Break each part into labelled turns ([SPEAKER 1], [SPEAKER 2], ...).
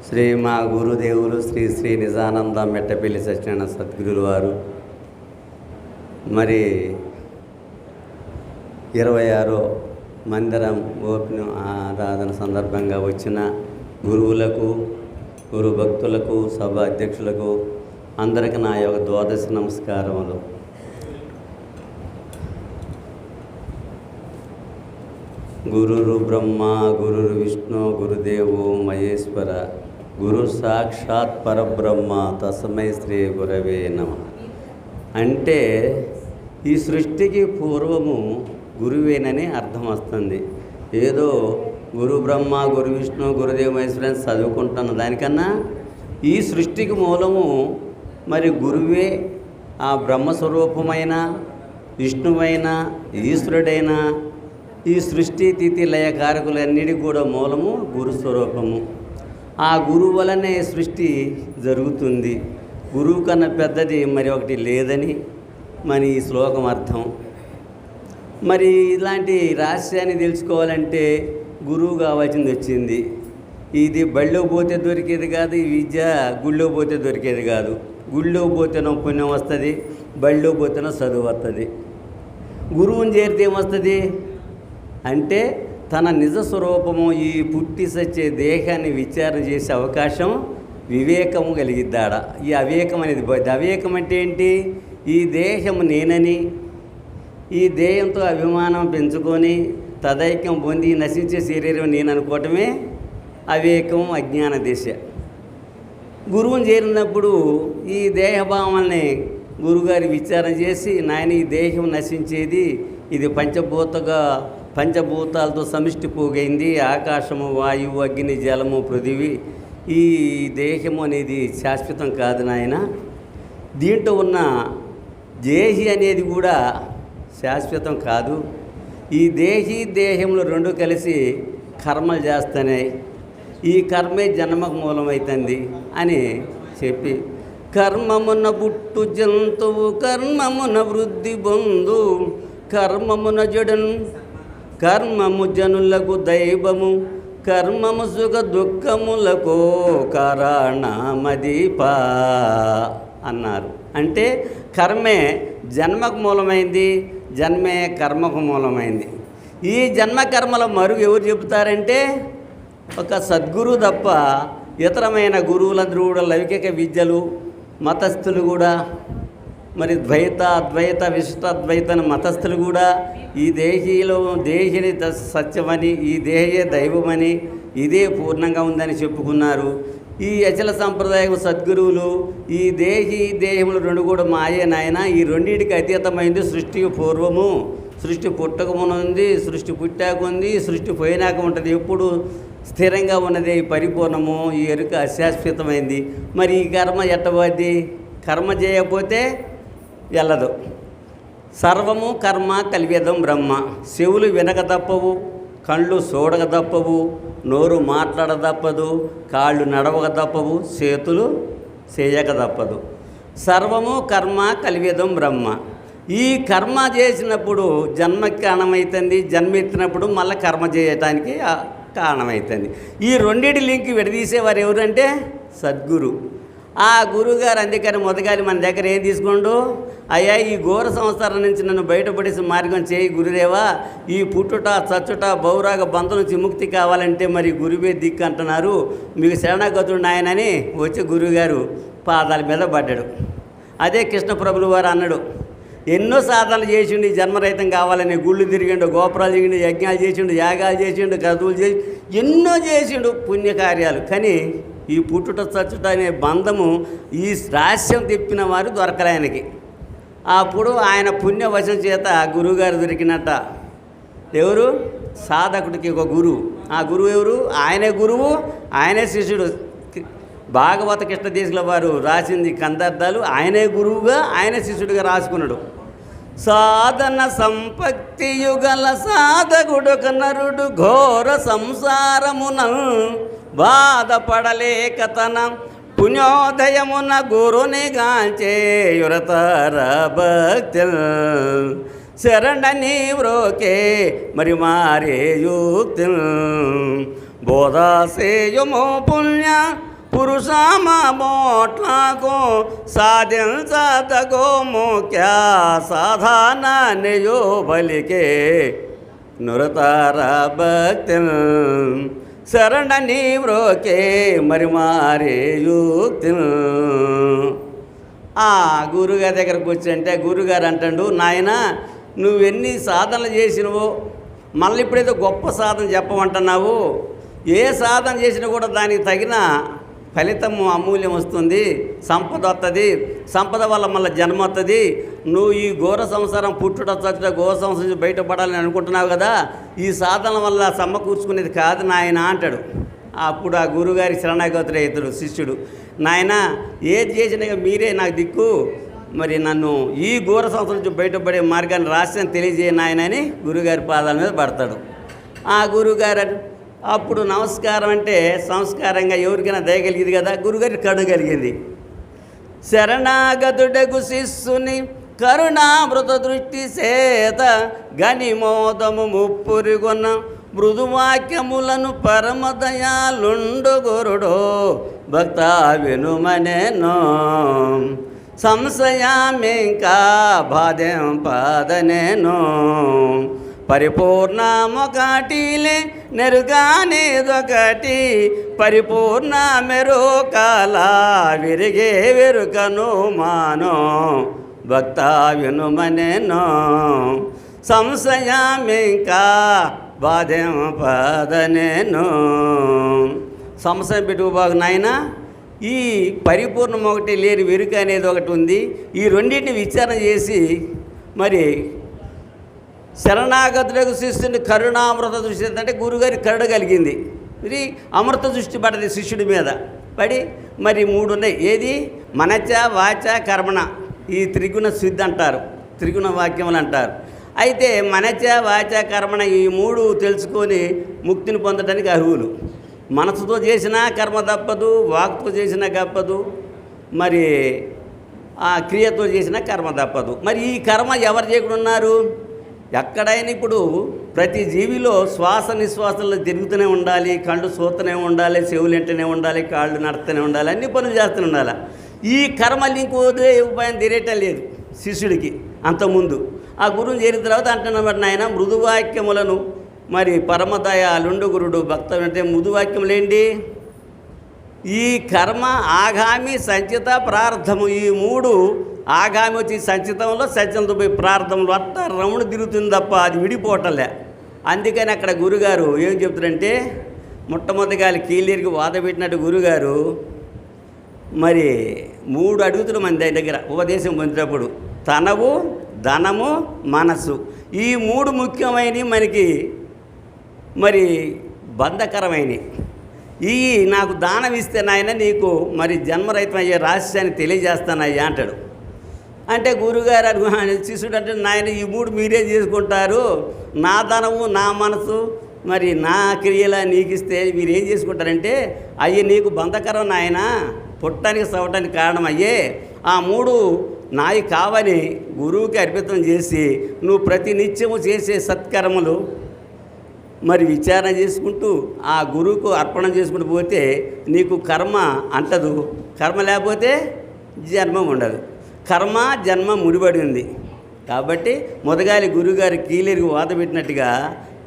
[SPEAKER 1] శ్రీ మా గురుదేవులు శ్రీ శ్రీ నిజానంద మెట్టపల్లి సత్యనారాయణ సద్గురులు వారు మరి 26వ మందిరం ఓపెన్ ఆరాధన సందర్భంగా వచ్చిన గురువులకు, గురు భక్తులకు, సభ అధ్యక్షులకు అందరికీ నా యొక్క ద్వాదశ నమస్కారములు. గురురు బ్రహ్మ, గురురు విష్ణు, గురుదేవో మహేశ్వర, గురు సాక్షాత్ పరబ్రహ్మ, తస్మై శ్రీ గురవే నమః. అంటే ఈ సృష్టికి పూర్వము గురువేనని అర్థం వస్తుంది. ఏదో గురు బ్రహ్మ, గురు విష్ణు, గురుదేవ మహేశ్వర అని చదువుకుంటున్న దానికన్నా ఈ సృష్టికి మూలము మరి గురువే. ఆ బ్రహ్మస్వరూపమైన విష్ణువైన ఈశ్వరుడైన ఈ సృష్టి తిథి లయకారకులన్నిటికీ కూడా మూలము గురుస్వరూపము. ఆ గురువు వలనే సృష్టి జరుగుతుంది. గురువు కన్నా పెద్దది మరి ఒకటి లేదని మరి ఈ శ్లోకం అర్థం. మరి ఇలాంటి రహస్యాన్ని తెలుసుకోవాలంటే గురువు కావాల్సింది వచ్చింది. ఇది బళ్ళో పోతే దొరికేది కాదు, ఈ విద్య గుళ్ళో పోతే దొరికేది కాదు. గుళ్ళో పోతేనో పుణ్యం వస్తుంది, బళ్ళో పోతేనో చదువు వస్తుంది. గురువుని చేరితే ఏమొస్తుంది అంటే తన నిజ స్వరూపము ఈ పుట్టి సచ్చే దేహాన్ని విచారణ చేసే అవకాశం, వివేకము కలిగిద్దాడ. ఈ అవివేకం అనేది అవివేకం అంటే ఏంటి? ఈ దేహం నేనని, ఈ దేహంతో అభిమానం పెంచుకొని తదైక్యం పొంది నశించే శరీరం నేను అనుకోవటమే అవివేకం, అజ్ఞాన దిశ. గురువుని చేరినప్పుడు ఈ దేహభావాల్ని గురుగారి విచారణ చేసి, నాయన ఈ దేహం నశించేది, ఇది పంచభూతాలతో సమిష్టి పోగైంది, ఆకాశము, వాయువు, అగ్ని, జలము, పృథివీ. ఈ దేహము అనేది శాశ్వతం కాదు నాయన. దీంట్లో ఉన్న దేహి అనేది కూడా శాశ్వతం కాదు. ఈ దేహి దేహములు రెండు కలిసి కర్మలు చేస్తున్నాయి. ఈ కర్మే జన్మకు మూలమవుతుంది అని చెప్పి, కర్మమున పుట్టు జంతువు, కర్మమున వృద్ధి పొందు, కర్మమున జడను, కర్మము జనులకు దైవము, కర్మము సుఖ దుఃఖములకు కారణమదీపా అన్నారు. అంటే కర్మే జన్మకు మూలమైంది, జన్మే కర్మకు మూలమైంది. ఈ జన్మ కర్మల మరుగు ఎవరు చెబుతారంటే ఒక సద్గురువు తప్ప ఇతరమైన గురువులందరూ కూడా లౌకిక విద్యలు, మతస్థులు కూడా, మరి ద్వైత, అద్వైత, విశిష్టాద్వైత మతస్థులు కూడా ఈ దేహిని సత్యమని, ఈ దేహే దైవమని, ఇదే పూర్ణంగా ఉందని చెప్పుకున్నారు. ఈ అచల సంప్రదాయం సద్గురువులు ఈ దేహములు రెండు కూడా మాయే నాయన, ఈ రెండింటికి అతీతమైంది సృష్టికి పూర్వము, సృష్టి పుట్టకమునుంది, సృష్టి పుట్టాక ఉంది, సృష్టి పోయినాక ఉంటుంది, ఎప్పుడు స్థిరంగా ఉన్నది పరిపూర్ణము, ఈ ఎరుక అశాశ్వతమైంది. మరి ఈ కర్మ ఎట్టబోద్ది? కర్మ చేయకపోతే వెళ్ళదు. సర్వము కర్మ కలివేదం బ్రహ్మ. చెవులు వినక తప్పవు, కళ్ళు చూడక తప్పవు, నోరు మాట్లాడ తప్పదు, కాళ్ళు నడవక తప్పవు, చేతులు చేయక తప్పదు. సర్వము కర్మ కలివేదం బ్రహ్మ. ఈ కర్మ చేసినప్పుడు జన్మకి కారణమవుతుంది, జన్మెత్తినప్పుడు మళ్ళీ కర్మ చేయటానికి కారణమవుతుంది. ఈ రెండింటి లింక్ విడదీసేవారు ఎవరంటే సద్గురు. ఆ గురువుగారు అందుకని మొదగాలి మన దగ్గర ఏం తీసుకోండు, అయ్యా ఈ ఘోర సంవత్సరం నుంచి నన్ను బయటపడేసి మార్గం చేయి గురుదేవా, ఈ పుట్టుట చచ్చుట బౌరాగ బంధం నుంచి ముక్తి కావాలంటే మరి గురువే దిక్కు అంటున్నారు, మీకు శరణాగతుడు నాయనని వచ్చి గురువుగారు పాదాల మీద పడ్డాడు. అదే కృష్ణప్రభులు వారు అన్నాడు, ఎన్నో సాధనలు చేసిండు ఈ జన్మరహితం కావాలని, గుళ్ళు తిరిగిండు, గోపురాలు తిరిగిండు, యజ్ఞాలు చేసిండు, యాగాలు చేసిండు, క్రతువులు చేసి ఎన్నో చేసిండు పుణ్యకార్యాలు. కానీ ఈ పుట్టుట చచ్చుట అనే బంధము, ఈ రహస్యం తెప్పిన వారు దొరకలే ఆయనకి. అప్పుడు ఆయన పుణ్యవశం చేత గురువుగారు దొరికినట్ట. ఎవరు? సాధకుడికి ఒక గురువు. ఆ గురువు ఎవరు? ఆయనే గురువు, ఆయనే శిష్యుడు. భాగవత కృష్ణదేశుల వారు రాసింది కందార్థాలు, ఆయనే గురువుగా ఆయనే శిష్యుడిగా రాసుకున్నాడు. సాధన సంపత్తి యుగల సాధకుడొక నరుడు, ఘోర సంసారమున బాధపడలేక తన పుణ్యోదయమున గురుని గాంచేయురతార భక్తి, శరణని వ్రోకే మరి మారే యుక్తి, బోధాసేయుమో పుణ్య పురుషామ మోట్లకు సాధించతగో ముఖ్య సాధారణ నియో బలికే నురతార భక్తి శరణ నీవ్రోకే మరి మారే యుక్తి. ఆ గురుగారి దగ్గరకు వచ్చంటే గురుగారు అంటాడు, నాయన నువ్వెన్ని సాధనలు చేసినవో మళ్ళీ ఇప్పుడైతే గొప్ప సాధన చెప్పమంటున్నావు. ఏ సాధన చేసినా కూడా దానికి తగిన ఫలితము అమూల్యం వస్తుంది, సంపద వస్తుంది, సంపద వల్ల మళ్ళీ జన్మ వస్తుంది. నువ్వు ఈ ఘోర సంసారం పుట్టుట చచ్చుట ఘోర సంసారం బయటపడాలని అనుకుంటున్నావు కదా, ఈ సాధన వల్ల సమకూర్చుకునేది కాదు నాయన అంటాడు. అప్పుడు ఆ గురుగారి శరణాగతుడు ఇతడు శిష్యుడు, నాయన ఏది చేసినా మీరే నాకు దిక్కు, మరి నన్ను ఈ ఘోర సంవత్సరం నుంచి బయటపడే మార్గాన్ని రాష్ట్రం తెలియజేయ నాయన అని గురుగారి పాదాల మీద పడతాడు. ఆ గురుగారు అప్పుడు నమస్కారం అంటే సంస్కారంగా ఎవరికైనా దయగలిగింది కదా, గురుగారి కడుగలిగింది. శరణాగతుడగు శిష్యుని కరుణామృత దృష్టి చేత గనిమోదము ముప్పురిగొన్న మృదువాక్యములను పరమదయాలుండు గురుడో భక్త వినుమనేనో సంశయమింకా బాధింపదనేనో పరిపూర్ణమొకటిలే నెరుగానేదొకటి పరిపూర్ణ మెరుకల విరిగే వెరుకను మానో భక్త వినుమనేనో సంశయమింకా బాధింపదనేనో. సంశయం పెట్టుకోబాగు నాయన, ఈ పరిపూర్ణం ఒకటి లేని వెరుక అనేది ఒకటి ఉంది. ఈ రెండింటిని విచారణ చేసి మరి శరణాగతులకు శిష్యుని కరుణామృత దృష్టి అంటే గురుగారి కరుణ కలిగింది. ఇది అమృత దృష్టి పడది శిష్యుడి మీద పడి మరి మూడు ఉన్నాయి. ఏది మనచ వాచ కర్మణ, ఈ త్రిగుణ సిద్ధి అంటారు, త్రిగుణ వాక్యములు అంటారు. అయితే మనచ వాచ కర్మణ ఈ మూడు తెలుసుకొని ముక్తిని పొందడానికి అర్హులు. మనసుతో చేసినా కర్మ తప్పదు, వాక్తో చేసినా తప్పదు, మరి ఆ క్రియతో చేసినా కర్మ తప్పదు. మరి ఈ కర్మ ఎవరు చేయకుండా ఉన్నారు? ఎక్కడైనా ఇప్పుడు ప్రతి జీవిలో శ్వాస నిశ్వాసంలో తిరుగుతూనే ఉండాలి, కళ్ళు చూస్తూనే ఉండాలి, చెవులు వింటూనే ఉండాలి, కాళ్ళు నడుస్తూనే ఉండాలి, అన్ని పనులు చేస్తూనే ఉండాలి. ఈ కర్మ లింకు వదిలే ఉపాయం తీరేయటం లేదు శిష్యుడికి. అంతకుముందు ఆ గురువుని చేరిన తర్వాత అంటున్నమాట, నాయన మృదువాక్యములను మరి పరమదయాలుండు గురుడు భక్త అంటే మృదువాక్యములేంటి? ఈ కర్మ ఆగామి సంచిత ప్రార్థము, ఈ మూడు ఆగామి వచ్చి సంచితంలో సంచితంతో పోయి ప్రార్థనలో అట్ట రమణ తిరుగుతుంది తప్ప అది విడిపోవటంలే. అందుకని అక్కడ గురుగారు ఏం చెప్తారంటే, మొట్టమొదటిగా కీలేరికి వాత పెట్టినట్టు గురుగారు మరి 3 అడుగుతులు మన దగ్గర ఉపదేశం పొందినప్పుడు తనవు ధనము మనసు, ఈ 3 ముఖ్యమైనవి మనకి మరి బంధకరమైనవి. ఈ నాకు దానం ఇస్తే నాయన నీకు మరి జన్మరహితం అయ్యే రహస్యాన్ని తెలియజేస్తానయ్యా అంటాడు. అంటే గురుగారు శిష్యుడు అంటే, నాయన ఈ 3 మీరే చేసుకుంటారు, నా ధనము నా మనసు మరి నా క్రియలా నీకు ఇస్తే మీరేం చేసుకుంటారంటే, అయ్యే నీకు బంధకరం నాయన, పుట్టడానికి సవటానికి కారణం అయ్యే, ఆ 3 నాయి కావని గురువుకి అర్పితం చేసి నువ్వు ప్రతి నిత్యము చేసే సత్కర్మలు మరి విచారణ చేసుకుంటూ ఆ గురువుకు అర్పణ చేసుకుంటూ పోతే నీకు కర్మ అంటదు. కర్మ లేకపోతే జన్మ ఉండదు. కర్మ జన్మ ముడిపడి ఉంది. కాబట్టి మొదగాలి గురుగారి కీలేరికి వాత పెట్టినట్టుగా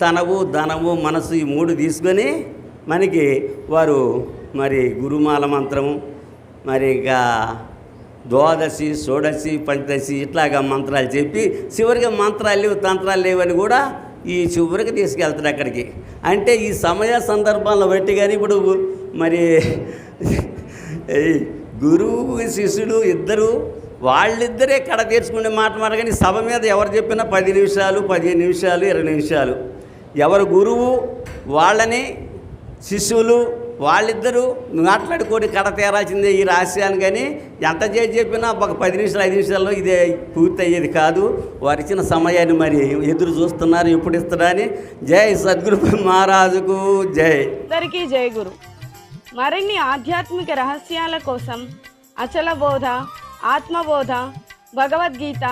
[SPEAKER 1] తనవు ధనము మనసు ఈ 3 తీసుకొని మనకి వారు మరి గురుమాల మంత్రము మరి ఇక ద్వాదశి షోడశి పంచదశి ఇట్లాగా మంత్రాలు చెప్పి చివరిగా మంత్రాలు లేవు తంత్రాలు లేవని కూడా ఈ చివరికి తీసుకెళ్తాడు అక్కడికి. అంటే ఈ సమయ సందర్భాలను బట్టి కానీ ఇప్పుడు మరి గురువు శిష్యుడు ఇద్దరు వాళ్ళిద్దరే కడ తీర్చుకునే మాట కానీ సభ మీద ఎవరు చెప్పినా 10 నిమిషాలు 15 నిమిషాలు 20 నిమిషాలు. ఎవరు గురువు వాళ్ళని శిష్యులు వాళ్ళిద్దరూ మాట్లాడుకొని కడ తీరాల్సిందే ఈ రహస్యాన్ని. కానీ ఎంత చేసి చెప్పినా ఒక 10 నిమిషాలు 5 నిమిషాల్లో ఇదే పూర్తి అయ్యేది కాదు. వారు ఇచ్చిన సమయాన్ని మరి ఎదురు చూస్తున్నారు, ఎప్పుడు ఇస్తాడా అని. జై సద్గురు మహారాజుకు జై.
[SPEAKER 2] అందరికీ జై గురు. మరిన్ని ఆధ్యాత్మిక రహస్యాల కోసం అచల బోధ, ఆత్మబోధ, భగవద్గీత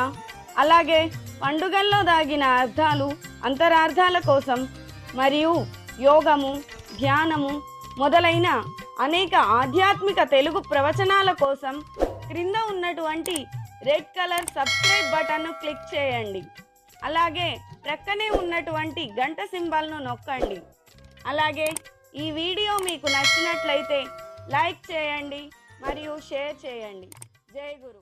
[SPEAKER 2] అలాగే పండుగల్లో దాగిన అర్థాలు అంతరార్థాల కోసం మరియు యోగము ధ్యానము మొదలైన అనేక ఆధ్యాత్మిక తెలుగు ప్రవచనాల కోసం క్రింద ఉన్నటువంటి రెడ్ కలర్ సబ్స్క్రైబ్ బటన్ను క్లిక్ చేయండి. అలాగే ప్రక్కనే ఉన్నటువంటి గంట సింబల్ను నొక్కండి. అలాగే ఈ వీడియో మీకు నచ్చినట్లయితే లైక్ చేయండి మరియు షేర్ చేయండి. జై గురు.